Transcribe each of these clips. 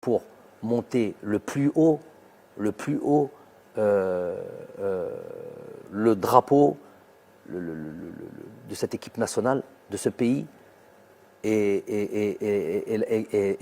pour monter le plus haut le drapeau de cette équipe nationale, de ce pays, et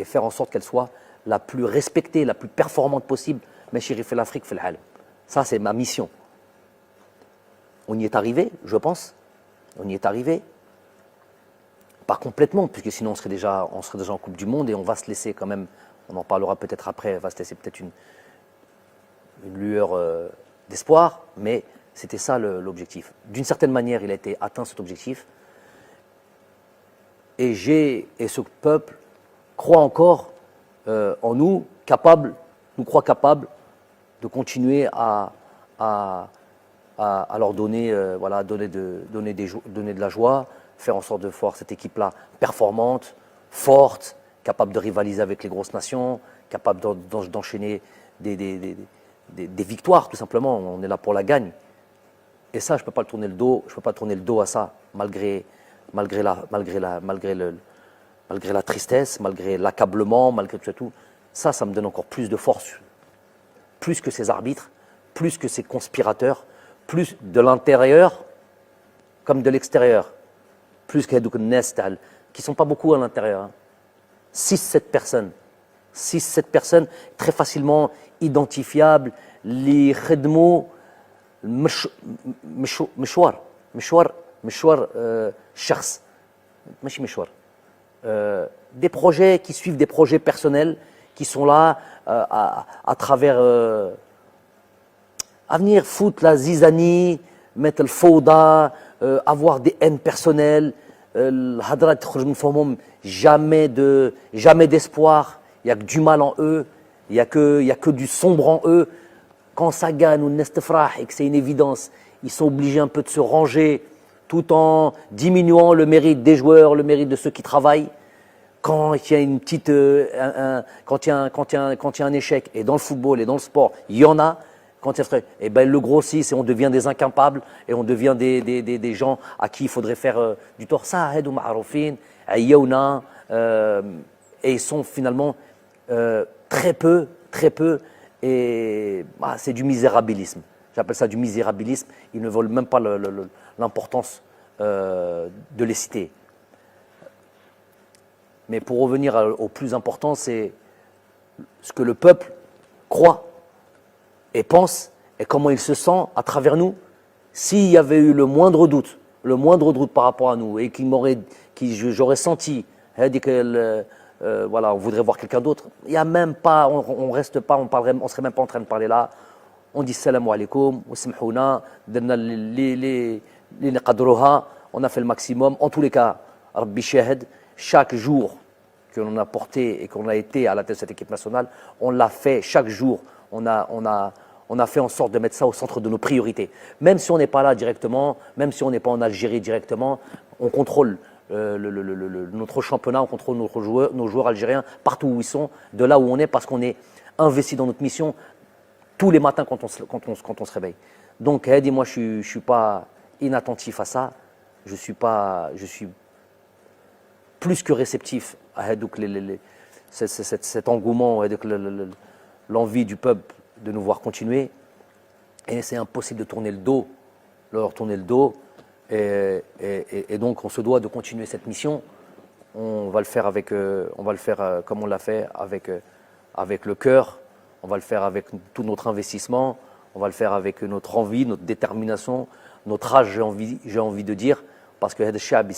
faire en sorte qu'elle soit la plus respectée, la plus performante possible. Mais chéri, fait l'Afrique, fait le halal. Ça, c'est ma mission. On y est arrivé, je pense. On y est arrivé. Pas complètement, puisque sinon on serait déjà en Coupe du Monde et on va se laisser quand même, on en parlera peut-être après, on va se laisser peut-être une lueur d'espoir, mais c'était ça l'objectif. D'une certaine manière, il a été atteint cet objectif. Et ce peuple croit encore en nous, nous croit capables de continuer à leur donner, donner de la joie, faire en sorte de voir cette équipe-là performante, forte, capable de rivaliser avec les grosses nations, capable d'enchaîner des victoires, tout simplement. On est là pour la gagne. Et ça, je ne peux pas tourner le dos. Je peux pas tourner le dos à ça, malgré la tristesse, malgré l'accablement, malgré tout. Ça me donne encore plus de force, plus que ces arbitres, plus que ces conspirateurs, plus de l'intérieur comme de l'extérieur. Plus qu'il y a des gens qui ne sont pas beaucoup à l'intérieur. 6-7 personnes. 6-7 personnes très facilement identifiables. Les khedmou, مشوار شخص ماشي مشوار. Des projets qui suivent des projets personnels qui sont là à travers à venir foutre la zizanie, mettre le fauda, avoir des haines personnelles, jamais d'espoir, il n'y a que du mal en eux, il n'y a que du sombre en eux. Quand ça gagne ou nestefrah et que c'est une évidence, ils sont obligés un peu de se ranger tout en diminuant le mérite des joueurs, le mérite de ceux qui travaillent. Quand il y a une petite, quand il y a un échec, et dans le football et dans le sport, il y en a. Quand il y a, et ben le grossissent et on devient des incapables et on devient des gens à qui il faudrait faire du tort. Ça, ou ma'arofin, ayawna, et ils sont finalement très peu, et c'est du misérabilisme. J'appelle ça du misérabilisme. Ils ne veulent même pas l'importance de les citer. Mais pour revenir au plus important, c'est ce que le peuple croit et pense, et comment il se sent à travers nous. S'il y avait eu le moindre doute par rapport à nous, et j'aurais senti, on voudrait voir quelqu'un d'autre, il y a même pas, on reste pas, on serait même pas en train de parler là. On dit salam alaikum, on a fait le maximum. En tous les cas, Rabbi Shahid, chaque jour que l'on a porté et qu'on a été à la tête de cette équipe nationale, on l'a fait chaque jour. On a fait en sorte de mettre ça au centre de nos priorités. Même si on n'est pas là directement, même si on n'est pas en Algérie directement, on contrôle notre championnat, on contrôle nos joueurs algériens partout où ils sont, de là où on est, parce qu'on est investi dans notre mission tous les matins quand on se réveille. Donc, Hedi, moi, je ne suis pas inattentif à ça. Je suis plus que réceptif à cet engouement, l'envie du peuple de nous voir continuer. Et c'est impossible de leur tourner le dos. Et donc, on se doit de continuer cette mission. On va le faire comme on l'a fait, avec le cœur. On va le faire avec tout notre investissement. On va le faire avec notre envie, notre détermination, notre âge, j'ai envie de dire. Parce que هذا الشعب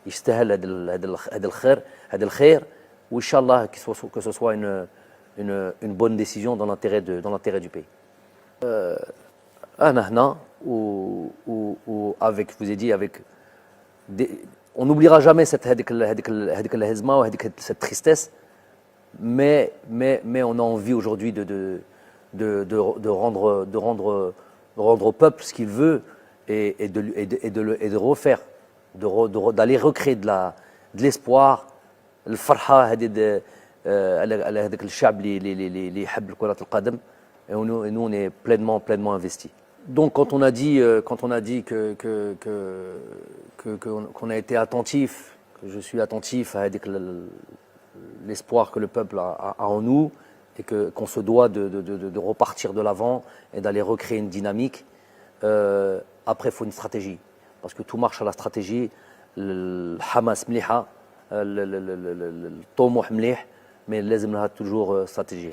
يستاهل هذا الخير. وإنشالله que ce soit une bonne décision dans l'intérêt du pays. Avec, je vous ai dit, on n'oubliera jamais cette tristesse, mais on a envie aujourd'hui de rendre au peuple ce qu'il veut et de refaire, d'aller recréer de l'espoir, le farha, هذاك الشعب اللي يحب كرة القدم. Et nous on est pleinement investis. Donc quand on a dit qu'on a été attentif, que je suis attentif à l'espoir que le peuple a en nous et qu'on se doit de repartir de l'avant et d'aller recréer une dynamique. Après, il faut une stratégie. Parce que tout marche à la stratégie. Le Hamas mliha, le Tomouh mlih, mais les toujours stratégie.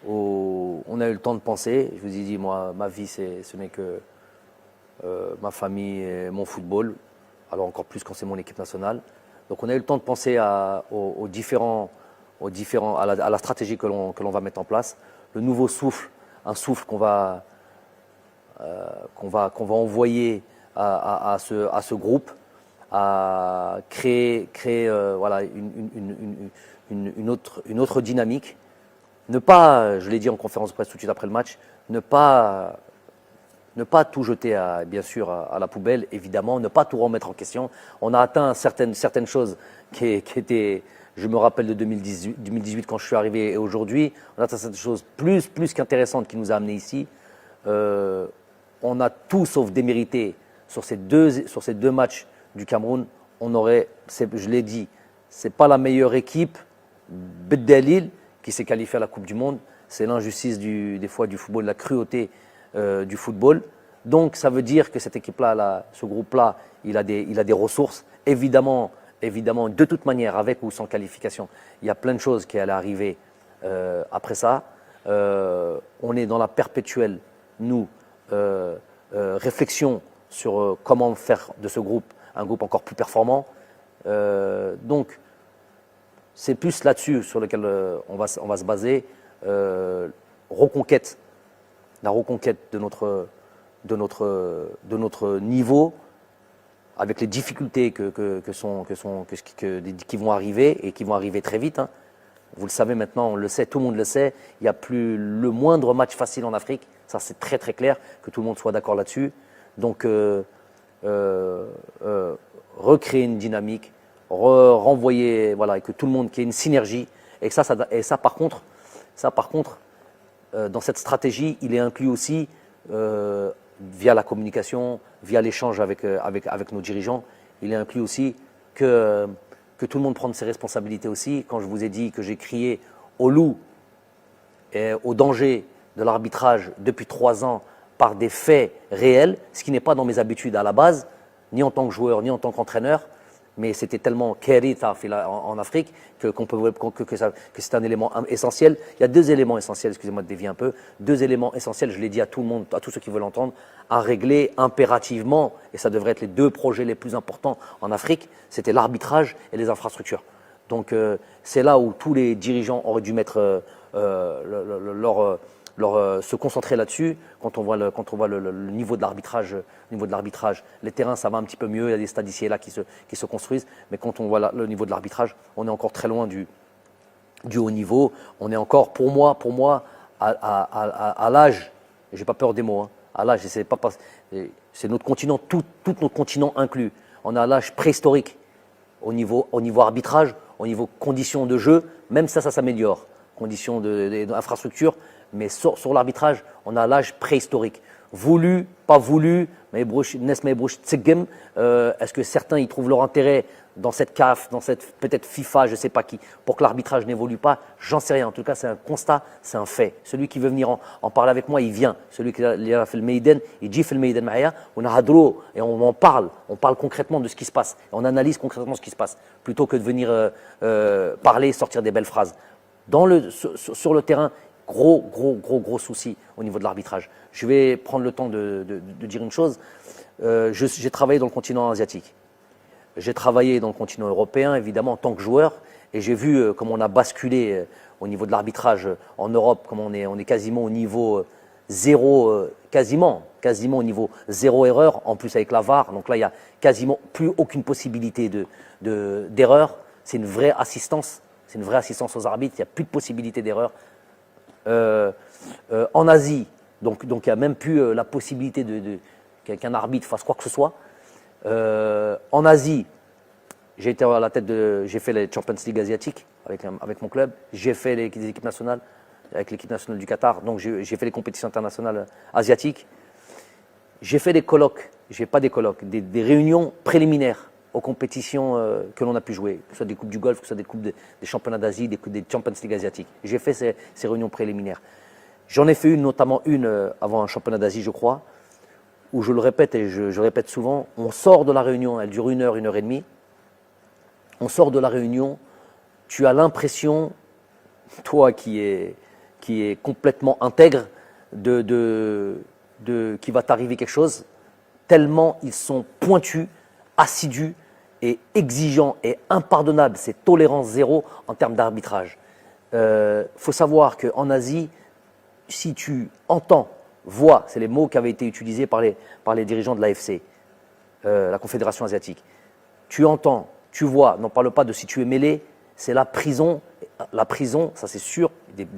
On a eu le temps de penser. Je vous ai dit, moi, ma vie, ce n'est que ma famille et mon football. Alors encore plus quand c'est mon équipe nationale. Donc on a eu le temps de penser à la stratégie que l'on va mettre en place. Le nouveau souffle, un souffle qu'on va envoyer à ce groupe, à créer voilà, une autre dynamique. Ne pas, je l'ai dit en conférence de presse tout de suite après le match, ne pas tout jeter bien sûr à la poubelle, évidemment, ne pas tout remettre en question. On a atteint certaines choses qui étaient, je me rappelle de 2018 quand je suis arrivé et aujourd'hui, on a atteint certaines choses plus qu'intéressantes qui nous a amenés ici. On a tout sauf démérité sur ces deux matchs du Cameroun. Je l'ai dit, c'est pas la meilleure équipe, Beddalil, qui s'est qualifiée à la Coupe du Monde. C'est l'injustice des fois du football, la cruauté du football. Donc ça veut dire que cette équipe-là, ce groupe-là, il a des ressources. Évidemment, de toute manière, avec ou sans qualification, il y a plein de choses qui allaient arriver après ça. On est dans la perpétuelle, réflexion sur comment faire de ce groupe un groupe encore plus performant. Donc, c'est plus là-dessus sur lequel on va se baser. La reconquête de notre niveau, avec les difficultés qui vont arriver et qui vont arriver très vite. Hein. Vous le savez maintenant, on le sait, tout le monde le sait. Il n'y a plus le moindre match facile en Afrique. Ça, c'est très très clair, que tout le monde soit d'accord là-dessus. Donc, recréer une dynamique, renvoyer, voilà, et que tout le monde, qu'il y ait une synergie. Et ça par contre, dans cette stratégie, il est inclus aussi, via la communication, via l'échange avec nos dirigeants, il est inclus aussi que tout le monde prenne ses responsabilités aussi. Quand je vous ai dit que j'ai crié au loup et au danger de l'arbitrage depuis 3 ans par des faits réels, ce qui n'est pas dans mes habitudes à la base, ni en tant que joueur, ni en tant qu'entraîneur, mais c'était tellement kéritha en Afrique que c'est un élément essentiel. Il y a 2 éléments essentiels, excusez-moi de dévier un peu, 2 éléments essentiels, je l'ai dit à tout le monde, à tous ceux qui veulent l'entendre, à régler impérativement, et ça devrait être les 2 projets les plus importants en Afrique, c'était l'arbitrage et les infrastructures. Donc c'est là où tous les dirigeants auraient dû mettre se concentrer là-dessus. Quand on voit le niveau de l'arbitrage, les terrains ça va un petit peu mieux, il y a des stades ici et là qui se construisent, mais quand on voit le niveau de l'arbitrage, on est encore très loin du haut niveau. On est encore, pour moi, à l'âge, j'ai pas peur des mots, hein, à l'âge, c'est notre continent, tout notre continent inclus. On est à l'âge préhistorique au niveau arbitrage, au niveau conditions de jeu, même ça s'améliore, conditions d'infrastructure. Mais sur l'arbitrage, on a l'âge préhistorique. Voulu, pas voulu, est-ce que certains y trouvent leur intérêt dans cette CAF, dans cette peut-être FIFA, je ne sais pas qui, pour que l'arbitrage n'évolue pas? J'en sais rien. En tout cas, c'est un constat, c'est un fait. Celui qui veut venir en parler avec moi, il vient. Celui qui a fait le Meiden, il dit fait le Meiden Mahia, on a hadro et on en parle. On parle concrètement de ce qui se passe. Et on analyse concrètement ce qui se passe, plutôt que de venir parler, sortir des belles phrases. Sur le terrain, gros souci au niveau de l'arbitrage. Je vais prendre le temps de dire une chose. J'ai travaillé dans le continent asiatique. J'ai travaillé dans le continent européen, évidemment, en tant que joueur. Et j'ai vu comment on a basculé au niveau de l'arbitrage en Europe, comment on est quasiment au niveau zéro, quasiment au niveau 0 erreur, en plus avec la VAR. Donc là, il n'y a quasiment plus aucune possibilité d'erreur. C'est une vraie assistance. C'est une vraie assistance aux arbitres. Il n'y a plus de possibilité d'erreur. En Asie, donc il n'y a même plus la possibilité qu'un arbitre fasse quoi que ce soit. En Asie, j'ai été à la tête j'ai fait les Champions League asiatiques avec mon club. J'ai fait les équipes nationales avec l'équipe nationale du Qatar. Donc j'ai fait les compétitions internationales asiatiques. J'ai fait des colloques, des réunions préliminaires aux compétitions que l'on a pu jouer, que ce soit des Coupes du Golfe, que ce soit des Coupes des Championnats d'Asie, des Champions League asiatiques. J'ai fait ces réunions préliminaires. J'en ai fait notamment une avant un championnat d'Asie, je crois, où je le répète et je répète souvent, on sort de la réunion, elle dure 1 heure et demie, on sort de la réunion, tu as l'impression, toi qui es complètement intègre, qu'il va t'arriver quelque chose, tellement ils sont pointus, assidus et exigeants et impardonnables. C'est tolérance zéro en termes d'arbitrage. Faut savoir qu'en Asie, si tu entends, vois, c'est les mots qui avaient été utilisés par les dirigeants de l'AFC, la Confédération asiatique. Tu entends, tu vois, n'en parle pas de si tu es mêlé, c'est la prison. La prison, ça c'est sûr, des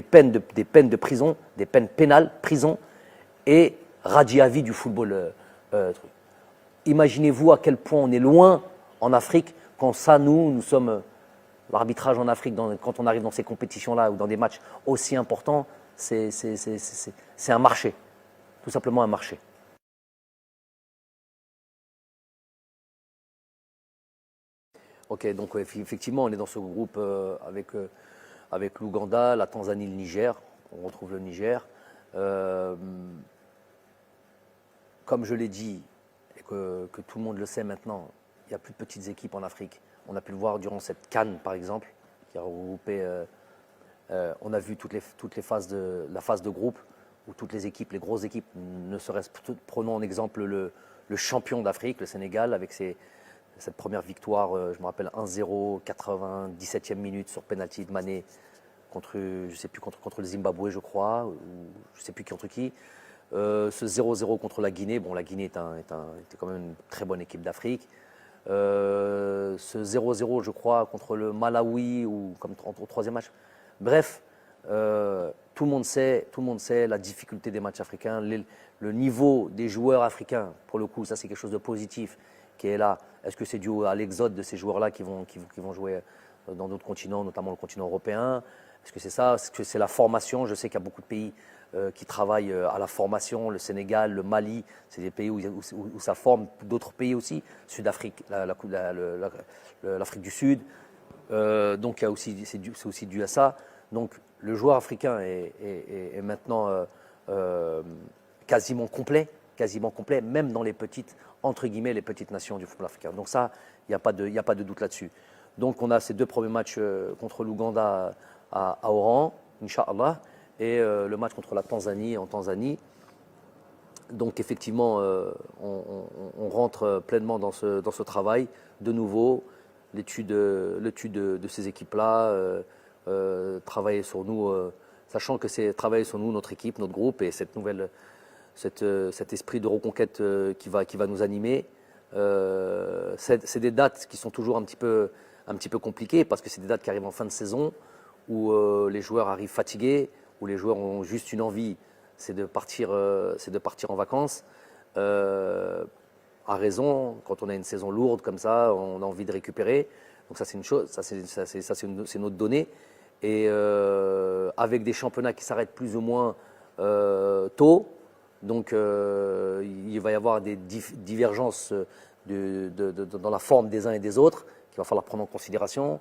peines de prison, des peines pénales, prison et radis à vie du football. Imaginez-vous à quel point on est loin en Afrique quand ça, nous sommes l'arbitrage en Afrique, quand on arrive dans ces compétitions-là ou dans des matchs aussi importants, c'est un marché, tout simplement un marché. Ok, donc effectivement, on est dans ce groupe avec l'Ouganda, la Tanzanie, le Niger. On retrouve le Niger. Comme je l'ai dit, et que tout le monde le sait maintenant, il n'y a plus de petites équipes en Afrique. On a pu le voir durant cette CAN, par exemple, qui a regroupé. On a vu la phase de groupe, où toutes les équipes, les grosses équipes, ne serait-ce, prenons en exemple le champion d'Afrique, le Sénégal, avec cette première victoire, je me rappelle 1-0, 97e minute sur penalty de Mané contre, je sais plus, contre le Zimbabwe, je crois, ou je ne sais plus contre qui. Ce 0-0 contre la Guinée, bon, la Guinée était quand même une très bonne équipe d'Afrique. Ce 0-0, je crois, contre le Malawi, ou comme au troisième match. Bref, tout le monde sait la difficulté des matchs africains, le niveau des joueurs africains, pour le coup, ça c'est quelque chose de positif qui est là. Est-ce que c'est dû à l'exode de ces joueurs-là qui vont jouer dans d'autres continents, notamment le continent européen? Est-ce que c'est ça? Est-ce que c'est la formation? Je sais qu'il y a beaucoup de pays qui travaillent à la formation, le Sénégal, le Mali, c'est des pays où ça forme, d'autres pays aussi, Sud-Afrique, l'Afrique du Sud. Donc c'est aussi dû à ça. Donc le joueur africain est maintenant quasiment complet, même dans les petites, entre guillemets, les petites nations du football africain. Donc ça, il n'y a pas de doute là-dessus. Donc on a ces deux premiers matchs contre l'Ouganda à Oran, Inch'Allah, et le match contre la Tanzanie en Tanzanie. Donc effectivement, on rentre pleinement dans ce travail. De nouveau, l'étude de ces équipes-là, travailler sur nous, sachant que c'est travailler sur nous, notre équipe, notre groupe, et cet esprit de reconquête qui va nous animer. C'est des dates qui sont toujours un petit peu compliquées, parce que c'est des dates qui arrivent en fin de saison, où les joueurs arrivent fatigués, où les joueurs ont juste une envie, c'est de partir en vacances. À raison, quand on a une saison lourde comme ça, on a envie de récupérer. Donc ça c'est une chose, c'est notre donnée. Et avec des championnats qui s'arrêtent plus ou moins tôt, donc il va y avoir des divergences dans la forme des uns et des autres qu'il va falloir prendre en considération.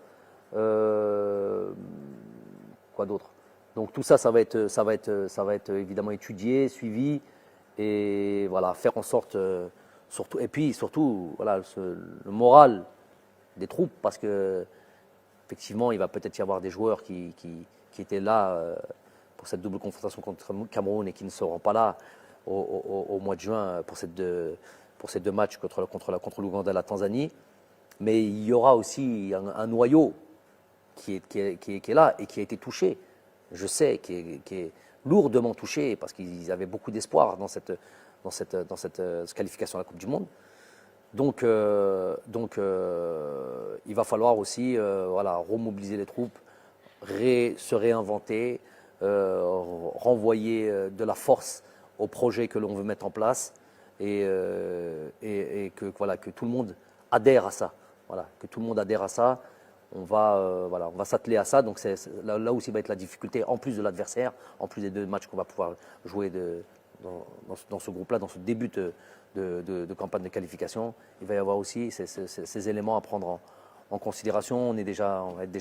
Quoi d'autre? Donc tout ça, ça va être évidemment étudié, suivi, et voilà, faire en sorte, surtout, et puis surtout, voilà, le moral des troupes, parce que effectivement, il va peut-être y avoir des joueurs qui étaient là pour cette double confrontation contre Cameroun et qui ne seront pas là au mois de juin pour ces deux matchs contre l'Ouganda et la Tanzanie. Mais il y aura aussi un noyau qui est là et qui a été touché. Je sais, qui est lourdement touché, parce qu'ils avaient beaucoup d'espoir dans cette qualification à la Coupe du Monde. Donc il va falloir aussi remobiliser les troupes, se réinventer, renvoyer de la force au projet que l'on veut mettre en place, et que tout le monde adhère à ça. Voilà, que tout le monde adhère à ça. On va s'atteler à ça. Donc c'est là aussi va être la difficulté, en plus de l'adversaire, en plus des deux matchs qu'on va pouvoir jouer dans ce groupe-là, dans ce début de campagne de qualification, il va y avoir aussi ces éléments à prendre en considération. On va être déjà